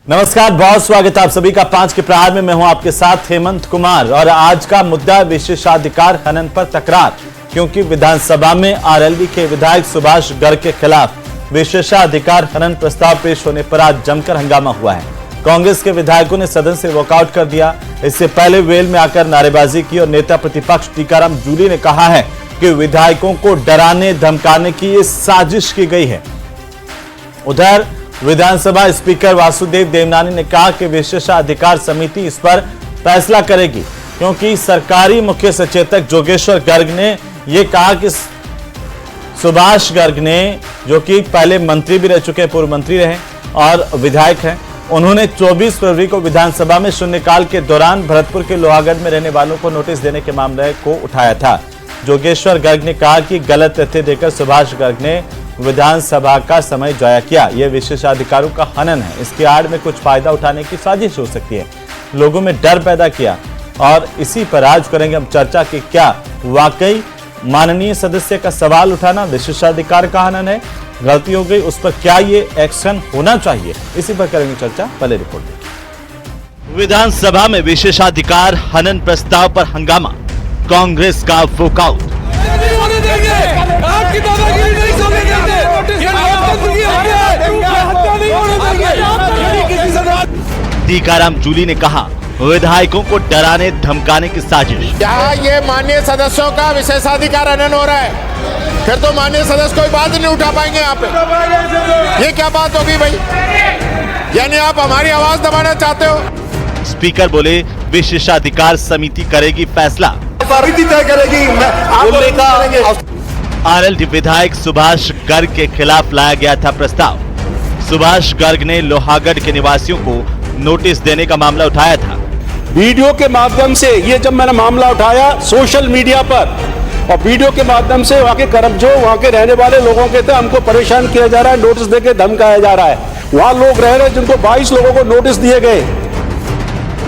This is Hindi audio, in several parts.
नमस्कार, बहुत स्वागत है आप सभी का 5 के प्रहार में। मैं हूं आपके साथ हेमंत कुमार और आज का मुद्दा विशेषाधिकार हनन पर तकरार, क्योंकि विधानसभा में आरएलवी के विधायक सुभाष गर्ग के खिलाफ विशेषाधिकार हनन प्रस्ताव पेश होने पर आज जमकर हंगामा हुआ है। कांग्रेस के विधायकों ने सदन से वॉकआउट कर दिया। इससे पहले वेल में आकर नारेबाजी की और नेता प्रतिपक्ष टीकाराम जूली ने कहा है कि विधायकों को डराने धमकाने की ये साजिश की गई है। उधर विधानसभा स्पीकर वासुदेव देवनानी ने कहा कि विशेषाधिकार समिति इस पर फैसला करेगी, क्योंकि सरकारी मुख्य सचेतक जोगेश्वर गर्ग ने यह कहा कि सुभाष गर्ग ने, जो कि पहले मंत्री भी रह चुके हैं, पूर्व मंत्री रहे और विधायक हैं, उन्होंने 24 फरवरी को विधानसभा में शून्यकाल के दौरान भरतपुर के लोहागढ़ में रहने वालों को नोटिस देने के मामले को उठाया था। जोगेश्वर गर्ग ने कहा कि गलत तथ्य देकर सुभाष गर्ग ने विधानसभा का समय जाया किया। यह विशेषाधिकारों का हनन है। इसकी आड़ में कुछ फायदा उठाने की साजिश हो सकती है। लोगों में डर पैदा किया और इसी पर आज करेंगे हम चर्चा कि क्या वाकई माननीय सदस्य का सवाल उठाना विशेषाधिकार का हनन है, गलती हो गई, उस पर क्या ये एक्शन होना चाहिए, इसी पर करेंगे चर्चा। पहले रिपोर्ट देखिए। विधानसभा में विशेषाधिकार हनन प्रस्ताव पर हंगामा, कांग्रेस का वॉकआउट। टीकाराम जूली ने कहा विधायकों को डराने धमकाने की साजिश। क्या ये माननीय सदस्यों का विशेषाधिकार हनन हो रहा है? फिर तो माननीय सदस्य कोई बात नहीं उठा पाएंगे यहाँ पे। ये क्या बात होगी भाई? यानी आप हमारी आवाज दबाना चाहते हो? स्पीकर बोले विशेषाधिकार समिति करेगी फैसला। तय करेगी। आरएलडी विधायक सुभाष गर्ग के खिलाफ लाया गया था प्रस्ताव। सुभाष गर्ग ने लोहागढ़ के निवासियों को नोटिस देने का मामला उठाया था। वीडियो के माध्यम से ये जब मैंने मामला उठाया सोशल मीडिया पर, और वीडियो के माध्यम से वहाँ के जो वहाँ के रहने वाले लोगों के थे, हमको परेशान किया जा रहा है, नोटिस देके धमकाया जा रहा है। वहाँ लोग रह रहे जिनको 22 लोगों को नोटिस दिए गए।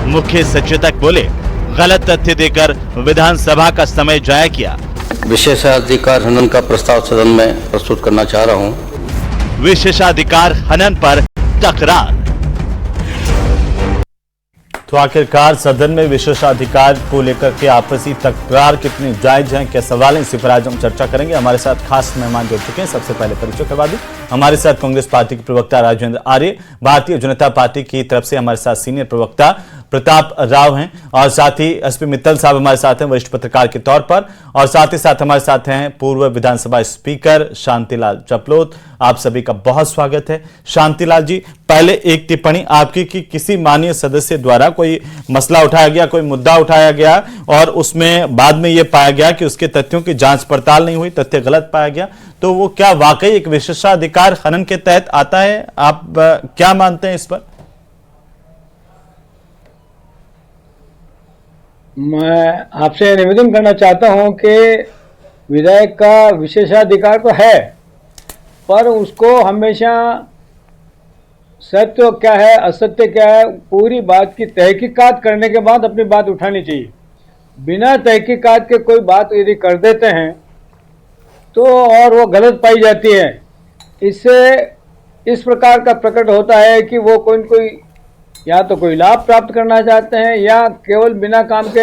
मुख्य सचेतक बोले गलत तथ्य देकर विधानसभा का समय जाया किया। विशेषाधिकार हनन का प्रस्ताव सदन में प्रस्तुत करना चाह रहा हूं। विशेषाधिकार हनन पर तकरार। तो आखिरकार सदन में विशेषाधिकार को लेकर के आपसी तकरार कितनी जायज है, क्या सवाल है, इसी पर आज हम चर्चा करेंगे। हमारे साथ खास मेहमान जुड़ चुके हैं। सबसे पहले परिचय करवा दूं, हमारे साथ कांग्रेस पार्टी के प्रवक्ता राजेंद्र आर्य, भारतीय जनता पार्टी की तरफ से हमारे साथ सीनियर प्रवक्ता प्रताप राव हैं, और साथ ही एसपी मित्तल साहब हमारे साथ हैं वरिष्ठ पत्रकार के तौर पर, और साथ ही साथ हमारे साथ हैं पूर्व विधानसभा स्पीकर शांतिलाल चपलोत। आप सभी का बहुत स्वागत है। शांतिलाल जी, पहले एक टिप्पणी आपकी कि किसी माननीय सदस्य द्वारा कोई मसला उठाया गया, कोई मुद्दा उठाया गया और उसमें बाद में यह पाया गया कि उसके तथ्यों की जांच पड़ताल नहीं हुई, तथ्य गलत पाया गया, तो वो क्या वाकई एक विशेषाधिकार हनन के तहत आता है? आप क्या मानते हैं इस पर? मैं आपसे निवेदन करना चाहता हूं कि विधायक का विशेषाधिकार तो है, पर उसको हमेशा सत्य क्या है असत्य क्या है पूरी बात की तहकीकात करने के बाद अपनी बात उठानी चाहिए। बिना तहकीकात के कोई बात यदि कर देते हैं तो और वो गलत पाई जाती है। इससे इस प्रकार का प्रकट होता है कि वो कोई या तो कोई लाभ प्राप्त करना चाहते हैं या केवल बिना काम के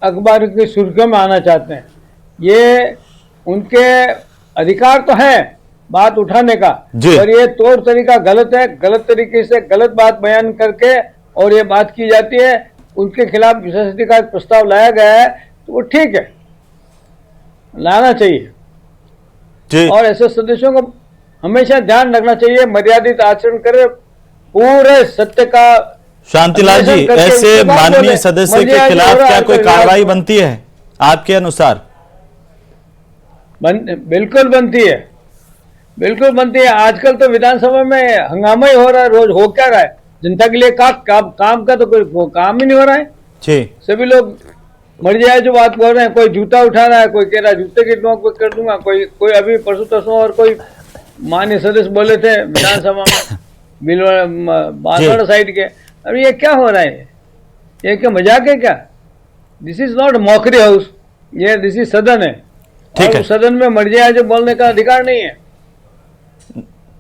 अखबार की सुर्खियों में आना चाहते हैं। ये उनके अधिकार तो है बात उठाने का, पर ये तौर तरीका गलत है। गलत तरीके से गलत बात बयान करके और ये बात की जाती है, उनके खिलाफ विशेषाधिकार प्रस्ताव लाया गया है, तो वो ठीक है, लाना चाहिए जी। और ऐसे सदस्यों को हमेशा ध्यान रखना चाहिए, मर्यादित आचरण करे, पूरे सत्य का। शांतिलाल जी, ऐसे माननीय सदस्य के खिलाफ क्या कोई कार्रवाई बनती है आपके अनुसार? बिल्कुल बनती है, बिल्कुल बनती है। आजकल तो विधानसभा में हंगामा ही हो रहा है, रोज हो क्या रहा है, जनता के लिए काम का तो कोई काम ही नहीं हो रहा है जी। सभी लोग मर जाए जो बात कर रहे हैं, कोई जूता उठा रहा है, कोई कह रहा है जूते की नोक कर दूंगा, कोई अभी परसों तरसों और कोई माननीय सदस्य बोले थे विधानसभा में बांसवाड़ा साइड के। अरे ये क्या हो रहा है? ये क्या मजाक है क्या? This is not mockery house, ये दिस इज सदन है। ठीक है, सदन में मर जाए जो बोलने का अधिकार नहीं है।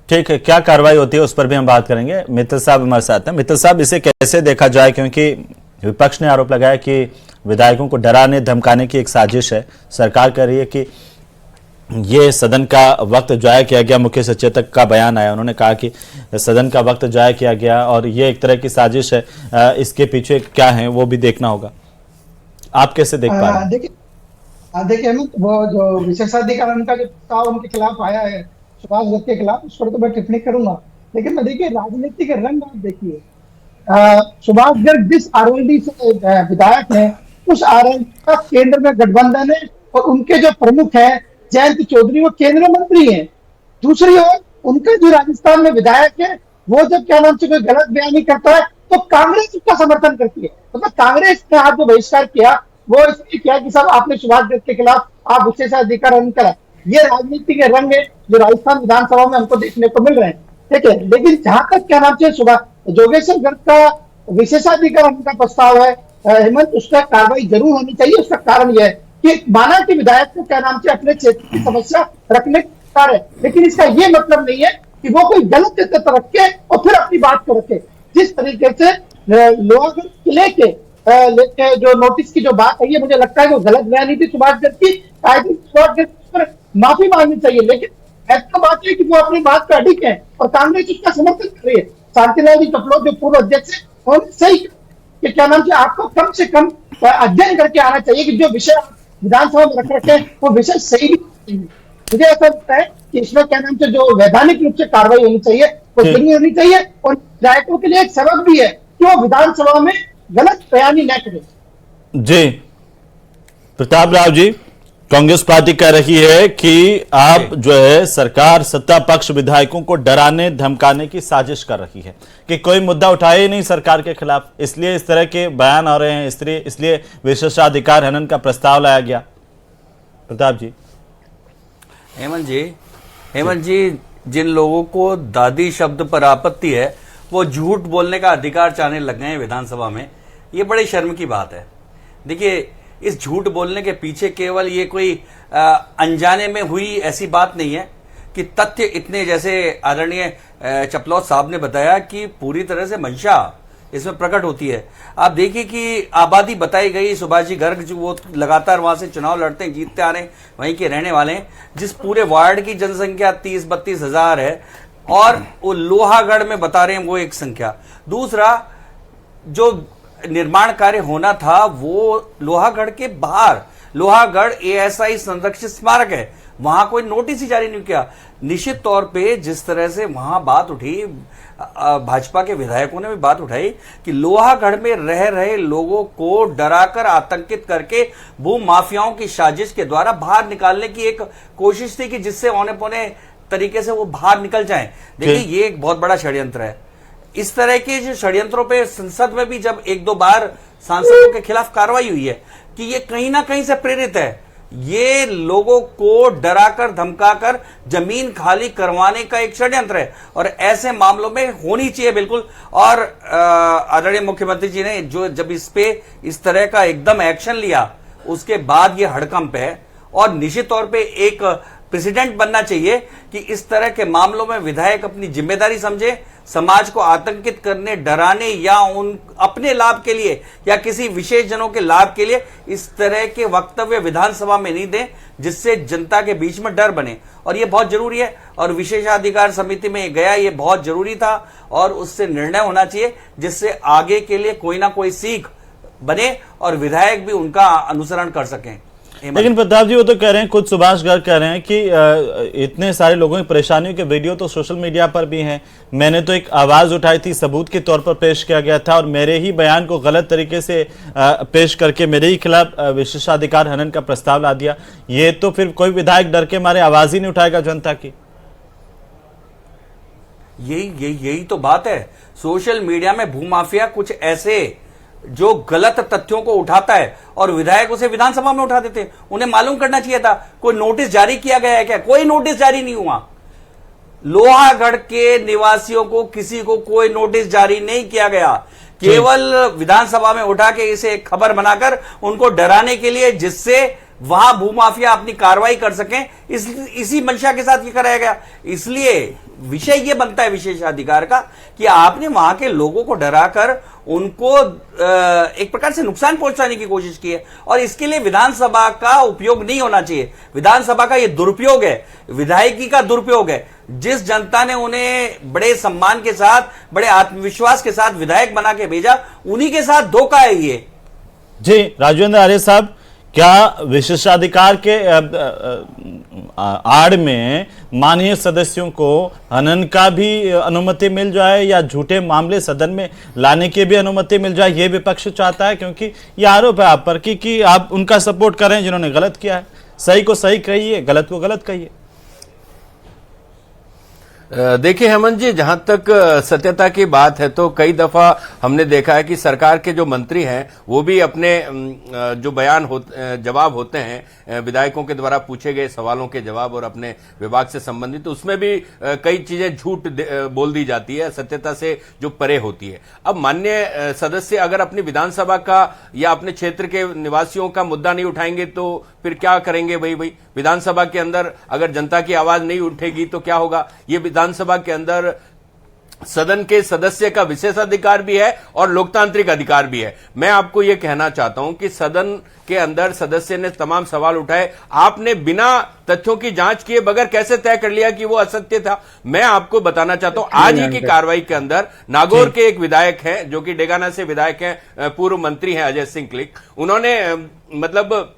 ठीक है, क्या कार्रवाई होती है उस पर भी हम बात करेंगे। मित्तल साहब हमारे साथ हैं। मित्तल साहब, इसे कैसे देखा जाए, क्योंकि विपक्ष ने आरोप लगाया कि विधायकों को डराने धमकाने की एक साजिश है। सरकार कह रही है कि ये सदन का वक्त जाया किया गया। मुख्य सचेतक का बयान आया, उन्होंने कहा कि सदन का वक्त जाया किया गया और ये एक तरह की साजिश है। इसके पीछे क्या है वो भी देखना होगा। आप कैसे देख पा रहे हैं? देखिए वो जो विशेषाधिकरण का जो प्रस्ताव उनके खिलाफ आया है, सुभाष गर्ग के खिलाफ, उस पर तो मैं टिप्पणी करूंगा, लेकिन मैं देखिए राजनीति के रंग आप देखिए। सुभाष गर्ग जिस आरएलडी से विधायक है, उस आरएलडी का केंद्र में गठबंधन है और उनके जो प्रमुख है जयंत चौधरी, वो केंद्रीय मंत्री हैं। दूसरी ओर उनका जो राजस्थान में विधायक है, वो जब क्या नाम से कोई गलत बयानी करता है तो कांग्रेस उसका समर्थन करती है। मतलब कांग्रेस ने आज जो बहिष्कार किया वो इसलिए किया कि साहब आपने सुभाष गर्ग के खिलाफ आप विशेषाधिकरण करा। ये राजनीति के रंग है जो राजस्थान विधानसभा में हमको देखने को मिल रहे हैं, ठीक है। लेकिन जहां तक क्या नाम से जोगेश्वर गर्ग का विशेषाधिकरण का प्रस्ताव है, हेमंत, उसका कार्रवाई जरूर होनी चाहिए। उसका कारण यह है कि माना कि विधायक को क्या नाम से अपने क्षेत्र की समस्या रखने का है, लेकिन इसका ये मतलब नहीं है कि वो कोई गलत तथ्य रखे और फिर अपनी बात को रखे। जिस तरीके से लोहागढ़ किले के लेके जो नोटिस की जो बात है, ये मुझे लगता है कि गलत बयानी थी सुभाष गर्ग की। सुभाष गर्ग पर माफी मांगनी चाहिए, लेकिन ऐसा बात है कि वो अपनी बात पर अडिग है और कांग्रेस उसका समर्थन कर रही है। शांतिलाल जी टपलोग जो पूर्व अध्यक्ष है, उन्होंने सही कि क्या नाम से आपको कम से कम अध्ययन करके आना चाहिए कि जो विषय विधानसभा में रख रखे हैं वो विषय सही भी। मुझे ऐसा लगता है कि इसमें क्या नाम से जो वैधानिक रूप से कार्रवाई होनी चाहिए वो जरूरी होनी चाहिए और विधायकों के लिए एक सबक भी है कि वो विधानसभा में गलत बयानी न करें। जी प्रताप राव जी, कांग्रेस पार्टी कह रही है कि आप जो है सरकार सत्ता पक्ष विधायकों को डराने धमकाने की साजिश कर रही है कि कोई मुद्दा उठाए ही नहीं सरकार के खिलाफ, इसलिए इस तरह के बयान आ रहे हैं, इसलिए विशेषाधिकार हनन का प्रस्ताव लाया गया। प्रताप जी। हेमंत जी, जिन लोगों को दादी शब्द पर आपत्ति है वो झूठ बोलने का अधिकार चाहने लग गए हैं विधानसभा में। ये बड़ी शर्म की बात है। देखिए, इस झूठ बोलने के पीछे केवल ये कोई अनजाने में हुई ऐसी बात नहीं है कि तथ्य इतने, जैसे आदरणीय चपलौत साहब ने बताया, कि पूरी तरह से मंशा इसमें प्रकट होती है। आप देखिए कि आबादी बताई गई, सुभाष जी गर्ग जो वो लगातार वहां से चुनाव लड़ते हैं, जीतते आ रहे हैं, वहीं के रहने वाले हैं। जिस पूरे वार्ड की जनसंख्या 30-32 हजार है और वो लोहागढ़ में बता रहे हैं वो एक संख्या। दूसरा, जो निर्माण कार्य होना था वो लोहागढ़ के बाहर, लोहागढ़ एएसआई संरक्षित स्मारक है, वहां कोई नोटिस ही जारी नहीं किया। निश्चित तौर पे जिस तरह से वहां बात उठी, भाजपा के विधायकों ने भी बात उठाई कि लोहागढ़ में रह रहे लोगों को डराकर आतंकित करके भू माफियाओं की साजिश के द्वारा बाहर निकालने की एक कोशिश थी कि जिससे औने पौने तरीके से वो बाहर निकल जाएं। देखिए, ये एक बहुत बड़ा षड्यंत्र है। इस तरह के जो षड्यंत्रों पे संसद में भी जब 1-2 बार सांसदों के खिलाफ कार्रवाई हुई है कि ये कहीं ना कहीं से प्रेरित है। ये लोगों को डराकर धमकाकर जमीन खाली करवाने का एक षड्यंत्र है और ऐसे मामलों में होनी चाहिए बिल्कुल। और आदरणीय मुख्यमंत्री जी ने जो जब इस पे इस तरह का एकदम एक्शन लिया, उसके बाद ये हड़कंप है और निश्चित तौर पे एक प्रेसिडेंट बनना चाहिए कि इस तरह के मामलों में विधायक अपनी जिम्मेदारी समझे, समाज को आतंकित करने, डराने या उन अपने लाभ के लिए या किसी विशेष जनों के लाभ के लिए इस तरह के वक्तव्य विधानसभा में नहीं दें जिससे जनता के बीच में डर बने। और ये बहुत जरूरी है और विशेषाधिकार समिति में गया, ये बहुत जरूरी था और उससे निर्णय होना चाहिए जिससे आगे के लिए कोई ना कोई सीख बने और विधायक भी उनका अनुसरण कर सकें। लेकिन प्रताप जी, वो तो कह रहे हैं, खुद सुभाष गर्ग कह रहे हैं कि इतने सारे लोगों की परेशानियों के वीडियो तो सोशल मीडिया पर भी हैं। मैंने तो एक आवाज उठाई थी, सबूत के तौर पर पेश किया गया था और मेरे ही बयान को गलत तरीके से पेश करके मेरे ही खिलाफ विशेषाधिकार हनन का प्रस्ताव ला दिया। ये तो फिर कोई विधायक डर के मारे आवाज ही नहीं उठाएगा जनता की। यही तो बात है। सोशल मीडिया में भूमाफिया कुछ ऐसे जो गलत तथ्यों को उठाता है और विधायक उसे विधानसभा में उठा देते हैं। उन्हें मालूम करना चाहिए था कोई नोटिस जारी किया गया है क्या? कोई नोटिस जारी नहीं हुआ। लोहागढ़ के निवासियों को किसी को कोई नोटिस जारी नहीं किया गया, केवल विधानसभा में उठा के इसे खबर बनाकर उनको डराने के लिए, जिससे वहां भूमाफिया अपनी कार्रवाई कर सकें, इसी मंशा के साथ ये कराया गया। इसलिए विषय ये बनता है विशेषाधिकार का कि आपने वहां के लोगों को डराकर उनको एक प्रकार से नुकसान पहुंचाने की कोशिश की है, और इसके लिए विधानसभा का उपयोग नहीं होना चाहिए। विधानसभा का ये दुरुपयोग है, विधायकी का दुरुपयोग है। जिस जनता ने उन्हें बड़े सम्मान के साथ, बड़े आत्मविश्वास के साथ विधायक बना के भेजा, उन्हीं के साथ धोखा है ये। जी राजेंद्र आर्य साहब, क्या विशेषाधिकार के आड़ में माननीय सदस्यों को हनन का भी अनुमति मिल जाए या झूठे मामले सदन में लाने की भी अनुमति मिल जाए, ये विपक्ष चाहता है? क्योंकि ये आरोप है आप पर कि आप उनका सपोर्ट कर रहे हैं जिन्होंने गलत किया है। सही को सही कहिए, गलत को गलत कहिए। देखिए हेमंत जी, जहां तक सत्यता की बात है तो कई दफा हमने देखा है कि सरकार के जो मंत्री हैं वो भी अपने जो जवाब होते हैं विधायकों के द्वारा पूछे गए सवालों के जवाब और अपने विभाग से संबंधित, तो उसमें भी कई चीजें झूठ बोल दी जाती है, सत्यता से जो परे होती है। अब माननीय सदस्य अगर अपनी विधानसभा का या अपने क्षेत्र के निवासियों का मुद्दा नहीं उठाएंगे तो फिर क्या करेंगे भाई? विधानसभा के अंदर अगर जनता की आवाज नहीं उठेगी तो क्या होगा? ये विधानसभा के अंदर सदन के सदस्य का विशेषाधिकार भी है और लोकतांत्रिक अधिकार भी है। मैं आपको यह कहना चाहता हूं कि सदन के अंदर सदस्य ने तमाम सवाल उठाए, आपने बिना तथ्यों की जांच किए बगैर कैसे तय कर लिया कि वो असत्य था? मैं आपको बताना चाहता हूं, आज ही की कार्रवाई के अंदर नागौर के एक विधायक हैं जो कि डेगाना से विधायक हैं, पूर्व मंत्री हैं अजय सिंह क्लिक, उन्होंने मतलब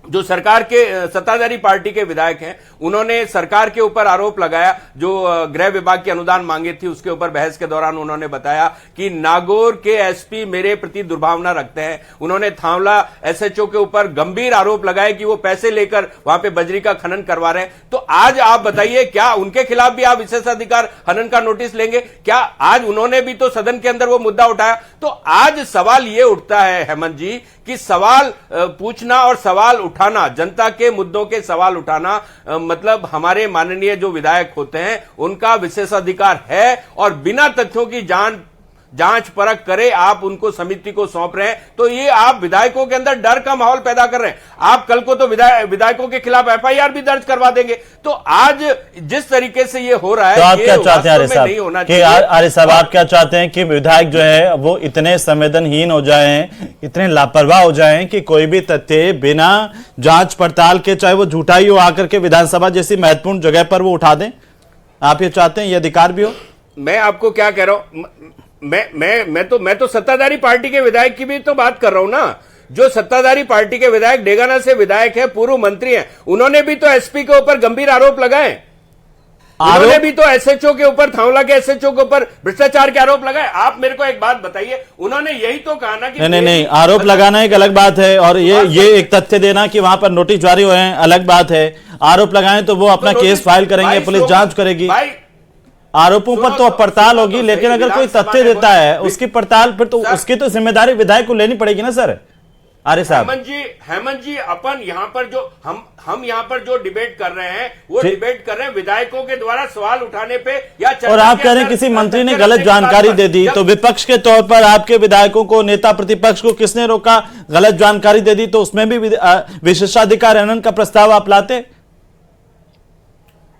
जो सरकार के सत्ताधारी पार्टी के विधायक हैं, उन्होंने सरकार के ऊपर आरोप लगाया, जो गृह विभाग की अनुदान मांगे थी उसके ऊपर बहस के दौरान उन्होंने बताया कि नागौर के एसपी मेरे प्रति दुर्भावना रखते हैं। उन्होंने थांवला एसएचओ के ऊपर गंभीर आरोप लगाए कि वो पैसे लेकर वहां पे बजरी का खनन करवा रहे हैं। तो आज आप बताइए, क्या उनके खिलाफ भी आप विशेषाधिकार हनन का नोटिस लेंगे? क्या आज उन्होंने भी तो सदन के अंदर वो मुद्दा उठाया? तो आज सवाल ये उठता है हेमंत जी कि सवाल पूछना और सवाल उठाना, जनता के मुद्दों के सवाल उठाना, मतलब हमारे माननीय जो विधायक होते हैं उनका विशेषाधिकार है, और बिना तथ्यों की जांच परख करे आप उनको समिति को सौंप रहे हैं, तो ये आप विधायकों के अंदर डर का माहौल पैदा कर रहे हैं। आप कल को तो विधायकों के खिलाफ एफआईआर भी दर्ज करवा देंगे। तो आज जिस तरीके से ये हो रहा है, तो आप क्या चाहते हैं आर्य साहब, आप क्या चाहते हैं कि विधायक जो है वो इतने संवेदनहीन हो जाएं, इतने लापरवाह हो जाएं कि कोई भी तथ्य बिना जांच पड़ताल के, चाहे वो झूठा ही हो, आकर के विधानसभा जैसी महत्वपूर्ण जगह पर वो उठा दें? आप ये चाहते हैं, ये अधिकार भी हो? मैं आपको क्या कह रहा हूं, मैं तो सत्ताधारी पार्टी के विधायक की भी तो बात कर रहा हूं ना। जो सत्ताधारी पार्टी के विधायक डेगाना से विधायक है, पूर्व मंत्री हैं, उन्होंने भी तो एसपी के ऊपर गंभीर आरोप लगाए। उन्होंने भी तो एसएचओ के ऊपर, थांवला के एसएचओ के ऊपर भ्रष्टाचार के आरोप लगाए। आप मेरे को एक बात बताइए, उन्होंने यही तो कहा ना कि नहीं, आरोप लगाना एक अलग बात है और ये एक तथ्य देना कि वहां पर नोटिस जारी हुए हैं अलग बात है। आरोप लगाएं तो वो अपना केस फाइल करेंगे, पुलिस जांच करेगी, आरोपों पर तो पड़ताल होगी। लेकिन अगर कोई तथ्य देता है उसकी पड़ताल, फिर तो उसकी तो जिम्मेदारी विधायक को लेनी पड़ेगी ना सर। आर्य साहब, हेमंत जी अपन यहां पर जो हम यहां पर जो डिबेट कर रहे हैं वो डिबेट कर रहे हैं विधायकों के द्वारा सवाल उठाने पे, या और आप कह रहे हैं किसी मंत्री ने गलत जानकारी दे दी, तो विपक्ष के तौर पर आपके विधायकों को, नेता प्रतिपक्ष को किसने रोका? गलत जानकारी दे दी तो उसमें भी विशेषाधिकार हनन का प्रस्ताव आप लाते?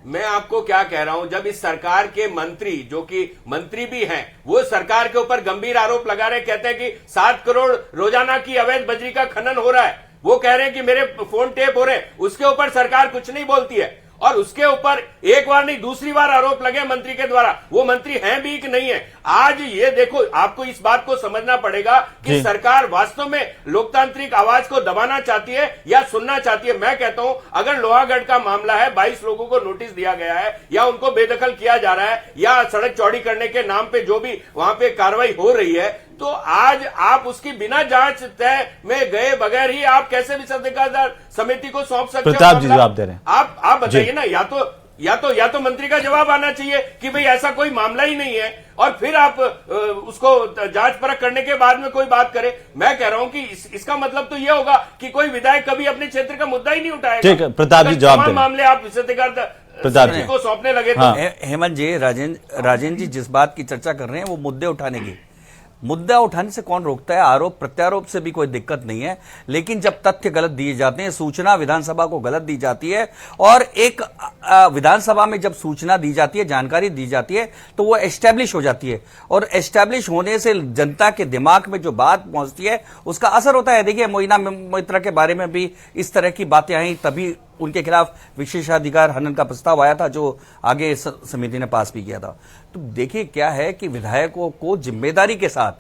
मैं आपको क्या कह रहा हूं, जब इस सरकार के मंत्री, जो कि मंत्री भी हैं, वो सरकार के ऊपर गंभीर आरोप लगा रहे, कहते हैं कि 7 करोड़ रोजाना की अवैध बजरी का खनन हो रहा है, वो कह रहे हैं कि मेरे फोन टेप हो रहे हैं, उसके ऊपर सरकार कुछ नहीं बोलती है। और उसके ऊपर एक बार नहीं दूसरी बार आरोप लगे मंत्री के द्वारा, वो मंत्री हैं भी कि नहीं है। आज ये देखो, आपको इस बात को समझना पड़ेगा कि सरकार वास्तव में लोकतांत्रिक आवाज को दबाना चाहती है या सुनना चाहती है। मैं कहता हूं, अगर लोहागढ़ का मामला है, 22 लोगों को नोटिस दिया गया है या उनको बेदखल किया जा रहा है या सड़क चौड़ी करने के नाम पे जो भी वहां पे कार्रवाई हो रही है, तो आज आप उसकी बिना जांच तय में गए बगैर ही आप कैसे विशेषाधिकार समिति को सौंप सकते हैं? प्रताप जी जवाब दे रहे हैं, आप बताइए ना। या तो मंत्री का जवाब आना चाहिए कि भाई ऐसा कोई मामला ही नहीं है, और फिर आप उसको जांच परख करने के बाद में कोई बात करें। मैं कह रहा हूं कि इसका मतलब तो यह होगा कि कोई विधायक कभी अपने क्षेत्र का मुद्दा ही नहीं उठाएगा। ठीक है, प्रताप जी जवाब दें। मामले आप विशेषाधिकार को सौंपने लगे। हेमंत जी, राजेंद्र जी जिस बात की चर्चा कर रहे हैं वो मुद्दे उठाने की, मुद्दा उठाने से कौन रोकता है? आरोप प्रत्यारोप से भी कोई दिक्कत नहीं है, लेकिन जब तथ्य गलत दिए जाते हैं, सूचना विधानसभा को गलत दी जाती है, और एक विधानसभा में जब सूचना दी जाती है, जानकारी दी जाती है, तो वो एस्टैब्लिश हो जाती है, और एस्टैब्लिश होने से जनता के दिमाग में जो बात पहुंचती है उसका असर होता है। देखिए, मोइना मोइत्रा के बारे में भी इस तरह की बातें आई, तभी उनके खिलाफ विशेषाधिकार हनन का प्रस्ताव आया था, जो आगे समिति ने पास भी किया था। तो देखिए क्या है कि विधायकों को जिम्मेदारी के साथ,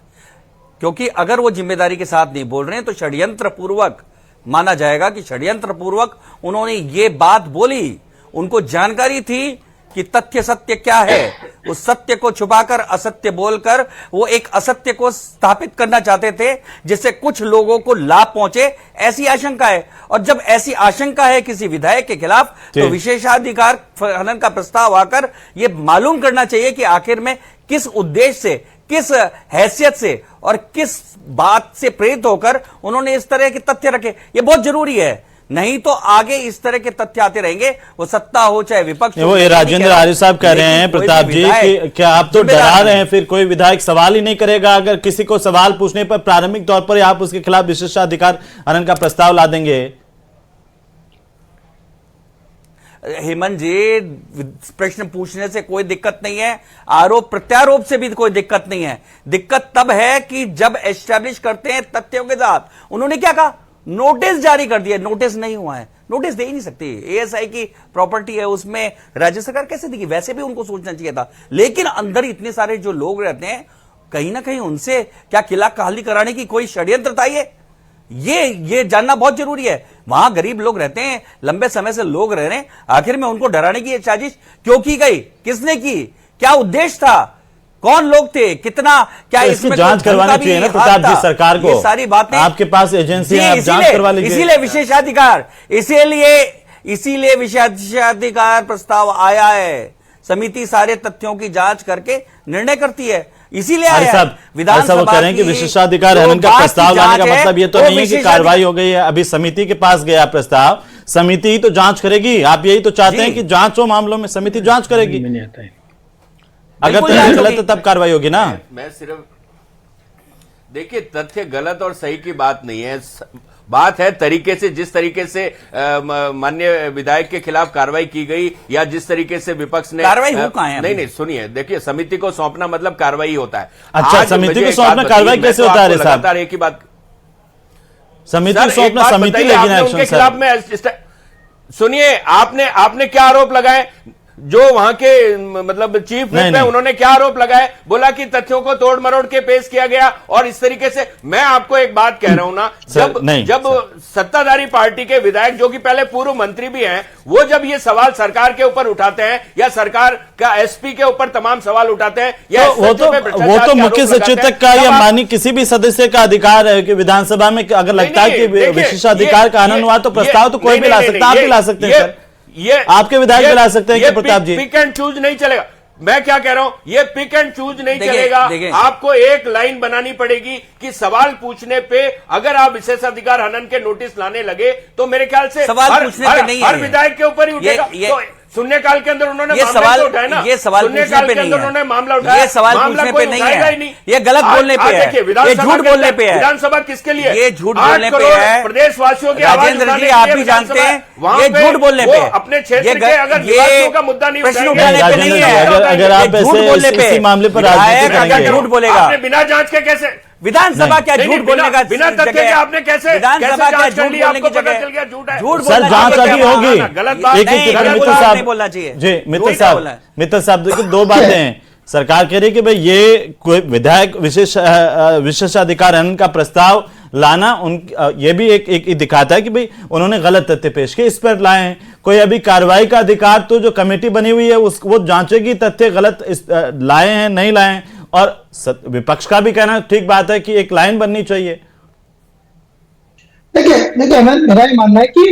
क्योंकि अगर वो जिम्मेदारी के साथ नहीं बोल रहे हैं तो षड्यंत्र पूर्वक माना जाएगा कि षड्यंत्र पूर्वक उन्होंने ये बात बोली। उनको जानकारी थी कि तथ्य सत्य क्या है, उस सत्य को छुपाकर असत्य बोलकर वो एक असत्य को स्थापित करना चाहते थे, जिससे कुछ लोगों को लाभ पहुंचे, ऐसी आशंका है। और जब ऐसी आशंका है किसी विधायक के खिलाफ, तो विशेषाधिकार हनन का प्रस्ताव आकर ये मालूम करना चाहिए कि आखिर में किस उद्देश्य से, किस हैसियत से और किस बात से प्रेरित होकर उन्होंने इस तरह के तथ्य रखे। ये बहुत जरूरी है, नहीं तो आगे इस तरह के तथ्य आते रहेंगे, वो सत्ता हो चाहे विपक्ष हो। वो राजेंद्र आर्य साहब कह रहे हैं प्रताप जी कि क्या आप तो डरा रहे हैं, फिर कोई विधायक सवाल ही नहीं करेगा अगर किसी को सवाल पूछने पर प्रारंभिक तौर पर आप उसके खिलाफ विशेषाधिकार हनन का प्रस्ताव ला देंगे। हेमंत जी, प्रश्न पूछने से कोई दिक्कत नहीं है, आरोप प्रत्यारोप से भी कोई दिक्कत नहीं है। दिक्कत तब है कि जब एस्टैब्लिश करते हैं तथ्यों के साथ। उन्होंने क्या कहा? नोटिस जारी कर दिया, नोटिस नहीं हुआ है, नोटिस दे ही नहीं सकती। एएसआई की प्रॉपर्टी है, उसमें राज्य सरकार कैसे देगी? वैसे भी उनको सोचना चाहिए था, लेकिन अंदर इतने सारे जो लोग रहते हैं, कहीं ना कहीं उनसे क्या किला खाली कराने की कोई षड्यंत्र था? ये जानना बहुत जरूरी है। वहां गरीब लोग रहते हैं, लंबे समय से लोग रह रहे हैं, आखिर में उनको डराने की साजिश क्यों की गई? किसने की? क्या उद्देश्य था? कौन लोग थे? कितना? क्या तो इसकी जांच करवानी चाहिए ना प्रताप जी सरकार को। ये सारी बातें आपके पास एजेंसी है, आप जांच करवा लीजिए। इसीलिए विशेषाधिकार, इसीलिए विशेषाधिकार प्रस्ताव आया है। समिति सारे तथ्यों की जांच करके निर्णय करती है, इसीलिए आया है। विधानसभा कह रहे हैं कि विशेषाधिकार हनन का प्रस्ताव लाने का मतलब ये तो नहीं है कि कार्रवाई हो गई है, अभी समिति के पास गया प्रस्ताव, समिति ही तो जांच करेगी। आप यही तो चाहते हैं कि जांच हो मामलों में, समिति जांच करेगी। अगर तो गलत है तब कार्रवाई होगी ना। मैं सिर्फ देखिए, तथ्य गलत और सही की बात नहीं है, बात है तरीके से, जिस तरीके से माननीय विधायक के खिलाफ कार्रवाई की गई, या जिस तरीके से विपक्ष ने कार्रवाई हो कहां है? नहीं, सुनिए, देखिए, समिति को सौंपना मतलब कार्रवाई होता है। अच्छा, समिति को सौंपना कार्रवाई कैसे होता है? लगातार एक ही बात, समिति को सौंपना, समिति लेगी ना एक्शन। उनके खिलाफ में सुनिए, आपने क्या आरोप लगाए? जो वहां के मतलब चीफ विप है, उन्होंने क्या आरोप लगाए? बोला कि तथ्यों को तोड़ मरोड़ के पेश किया गया, और इस तरीके से। मैं आपको एक बात कह रहा हूं ना, जब सत्ताधारी पार्टी के विधायक, जो कि पहले पूर्व मंत्री भी हैं, वो जब ये सवाल सरकार के ऊपर उठाते हैं, या सरकार का एसपी के ऊपर तमाम सवाल उठाते हैं, या वो तो मुख्य सचेतक का या मानी किसी भी सदस्य का अधिकार है कि विधानसभा में अगर लगता है कि विशेषाधिकार का हनन हुआ तो प्रस्ताव तो कोई भी ला सकता है। आप भी ला सकते हैं सर, ये आपके विधायक ला सकते हैं कि प्रताप जी? पिक एंड चूज नहीं चलेगा। मैं क्या कह रहा हूं, ये पिक एंड चूज नहीं चलेगा। आपको एक लाइन बनानी पड़ेगी कि सवाल पूछने पे अगर आप विशेषाधिकार हनन के नोटिस लाने लगे, तो मेरे ख्याल से सवाल पूछने पे नहीं है, हर विधायक के ऊपर ही उठेगा। तो शून्यकाल के अंदर उन्होंने मामला उठाया ना, ये सवाल शून्यकाल के अंदर उन्होंने मामला उठाया, ये सवाल पूछने पे नहीं है, ये गलत बोलने पे है, ये झूठ बोलने पे है। विधानसभा किसके लिए? ये झूठ बोलने पे है, प्रदेशवासियों के राजेंद्र जी, आप भी जानते हैं, ये झूठ बोलने पे, अपने क्षेत्र के अगर विवादों का मुद्दा नहीं प्रश्न उठाने पे नहीं है। अगर आप इसी मामले पर झूठ बोलेगा, बिना जांच के कैसे? विधानसभा क्या झूठ बोलने का? बिना तथ्य के आपने कैसे? विधानसभा क्या झूठ बोलने की जगह? चल गया झूठ है, झूठ सर, जांच अभी होगी। गलत बात नहीं बोलना चाहिए जी। मित्तल साहब देखिए, दो बातें हैं। सरकार कह रही है कि भाई ये कोई विधायक विशेषाधिकार हनन का प्रस्ताव लाना ये भी एक दिखाता है कि भाई उन्होंने गलत तथ्य पेश किए, इस पर लाए हैं। कोई अभी कार्रवाई का अधिकार तो जो कमेटी बनी हुई है वो जांचेगी तथ्य गलत लाए हैं नहीं लाए हैं। और विपक्ष का भी कहना ठीक बात है कि एक लाइन बननी चाहिए। देखिए मेरा ये मानना है कि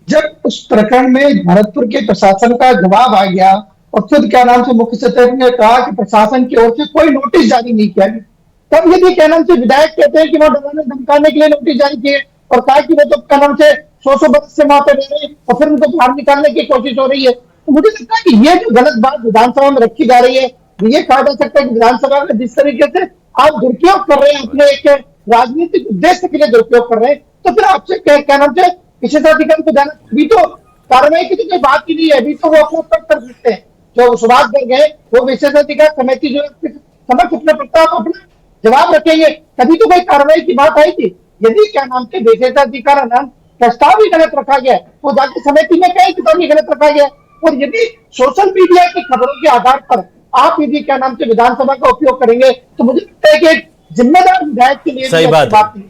जब उस प्रकरण में भरतपुर के प्रशासन का जवाब आ गया और खुद क्या नाम से मुख्य सचिव ने कहा कि प्रशासन की ओर से कोई नोटिस जारी नहीं किया गया, तब यदि क्या नाम से विधायक कहते हैं कि वो डराने धमकाने के लिए नोटिस जारी किए और कहा कि वो तो क्या नाम से 100 बरस से वहां पे रह रहे और फिर उनको बाहर निकालने की कोशिश हो रही है, तो मुझे लगता है कि ये जो गलत बात विधानसभा में रखी जा रही है, ये कहा जा सकता है कि विधानसभा में जिस तरीके से आप दुरुपयोग कर रहे हैं, अपने एक राजनीतिक उद्देश्य के लिए दुरुपयोग कर रहे हैं, तो फिर आपसे क्या नाम से विशेषाधिकार को जाना, अभी तो कार्रवाई की तो कोई बात ही नहीं है, अभी तो वो अपना तक कर सकते हैं। जो सुभाष गर्ग गए वो विशेषाधिकार समिति जो समक्ष अपने प्रस्ताव अपना जवाब रखेंगे, कभी तो कोई कार्रवाई की बात आई थी। यदि क्या नाम के विशेषाधिकार अनंत प्रस्ताव ही गलत रखा गया वो जाके समिति में कहे कि तो गलत रखा गया, और यदि सोशल मीडिया की खबरों के आधार पर आप यदि क्या नाम से विधानसभा का उपयोग करेंगे तो मुझे लगता है कि एक जिम्मेदार विधायक के लिए सही बात नहीं।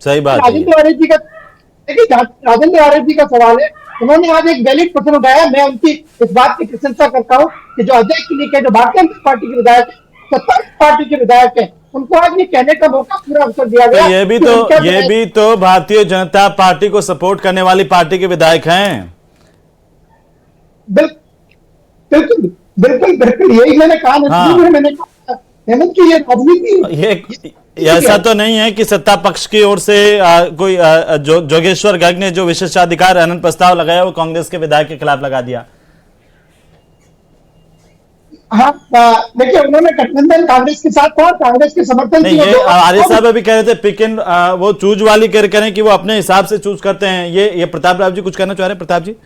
सही बात राजेंद्र तिवारी जी का, देखिए राजेंद्र तिवारी जी का सवाल है, उन्होंने आज एक वैलिड प्रश्न उठाया, मैं उनकी इस बात की प्रशंसा करता हूँ कि जो अजय किली के जो भारतीय जनता पार्टी के विधायक सत्ता पार्टी के विधायक है उनको आज ये कहने का मौका पूरा अवसर दिया गया। ये भी तो भारतीय जनता पार्टी को सपोर्ट करने वाली पार्टी के विधायक हैं। बिल्कुल बिल्कुल बिल्कुल यही मैंने कहा। मैंने कहा हेमंत की ये राजनीति, ये ऐसा तो नहीं है कि सत्ता पक्ष की ओर से कोई जोगेश्वर गर्ग ने जो विशेषाधिकार हनन प्रस्ताव लगाया वो कांग्रेस के विधायक के खिलाफ लगा दिया। हाँ, देखिए उन्होंने गठबंधन कांग्रेस के साथ था, कांग्रेस के समर्थन नहीं, ये आर्य साहब अभी कह रहे थे पिक एंड वो चूज वाली करें कि वो अपने हिसाब से चूज करते हैं। ये प्रताप राव जी कुछ कहना चाह रहे हैं? प्रताप जी।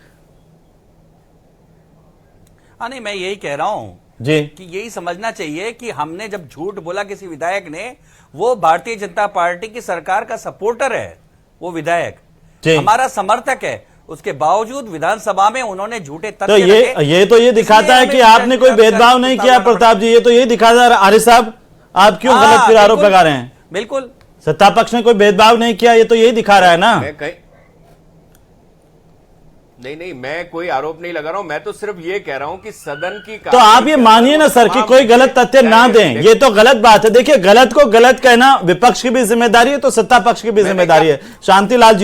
हाँ नहीं, मैं यही कह रहा हूं जी कि यही समझना चाहिए कि हमने जब झूठ बोला किसी विधायक ने, वो भारतीय जनता पार्टी की सरकार का सपोर्टर है, वो विधायक हमारा समर्थक है, उसके बावजूद विधानसभा में उन्होंने झूठे तथ्य तो ये दिखाता है कि आपने कोई भेदभाव नहीं किया प्रताप जी। ये तो ये दिखाता है। आर्य साहब आप क्यों गलत फिर आरोप लगा रहे हैं? बिल्कुल सत्ता पक्ष ने कोई भेदभाव नहीं किया, ये तो यही दिखा रहा है ना। नहीं, मैं कोई आरोप नहीं लगा रहा हूं, मैं तो सिर्फ ये कह रहा हूं कि सदन की तो आप ये मानिए ना सर कि कोई गलत तथ्य ना दें, ये तो गलत बात है। देखिए गलत को गलत कहना विपक्ष की भी जिम्मेदारी है तो सत्ता पक्ष की भी जिम्मेदारी है। शांतिलाल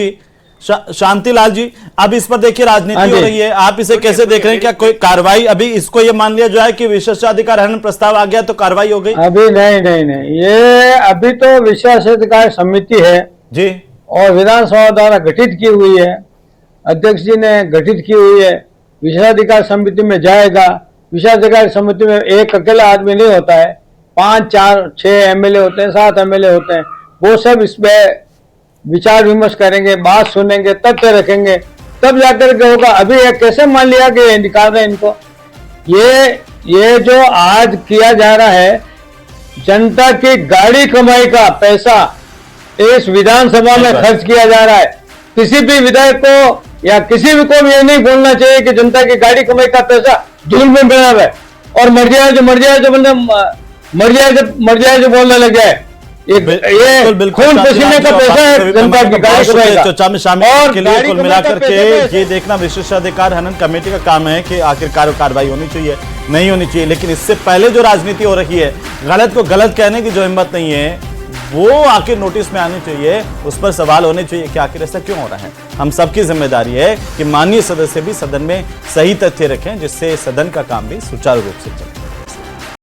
जी अब इस पर देखिए राजनीति हो रही है, आप इसे कैसे देख रहे हैं? क्या कोई कार्रवाई अभी इसको ये मान लिया जाए कि विशेषाधिकार हनन प्रस्ताव आ गया तो कार्रवाई हो गई? अभी नहीं, ये अभी तो विशेषाधिकार समिति है जी और विधानसभा द्वारा गठित की हुई है, अध्यक्ष जी ने गठित की हुई है। विशेषाधिकार समिति में जाएगा। विशेषाधिकार समिति में एक अकेला आदमी नहीं होता है, 5, 4, 6 एमएलए होते हैं, 7 एमएलए होते हैं। वो सब इसमें विचार विमर्श करेंगे, बात सुनेंगे, तथ्य रखेंगे, तब जाकर के होगा। अभी ये कैसे मान लिया कि ये निकाल रहे हैं इनको? ये जो आज किया जा रहा है, जनता की गाड़ी कमाई का पैसा इस विधानसभा में खर्च किया जा रहा है। किसी भी विधायक को या किसी भी को भी ये नहीं बोलना चाहिए कि जनता की गाड़ी कमाई का पैसा धूल में बना है और मर जाए जो बंदा मर जाए जो बोलने लग जाए। ये खून पसीने का पैसा है जनता की गाड़ी कमाई का। चर्चा में शामिल के लिए कुल मिलाकर के ये देखना विशेषाधिकार हनन कमेटी का काम है कि आखिरकार कार्रवाई होनी चाहिए नहीं होनी चाहिए। लेकिन इससे पहले जो राजनीति हो रही है, गलत को गलत कहने की जो हिम्मत नहीं है वो आखिर नोटिस में आनी चाहिए, उस पर सवाल होने चाहिए कि आखिर ऐसा क्यों हो रहा है। हम सबकी जिम्मेदारी है कि माननीय सदस्य भी सदन में सही तथ्य रखें जिससे सदन का काम भी सुचारू रूप से चले।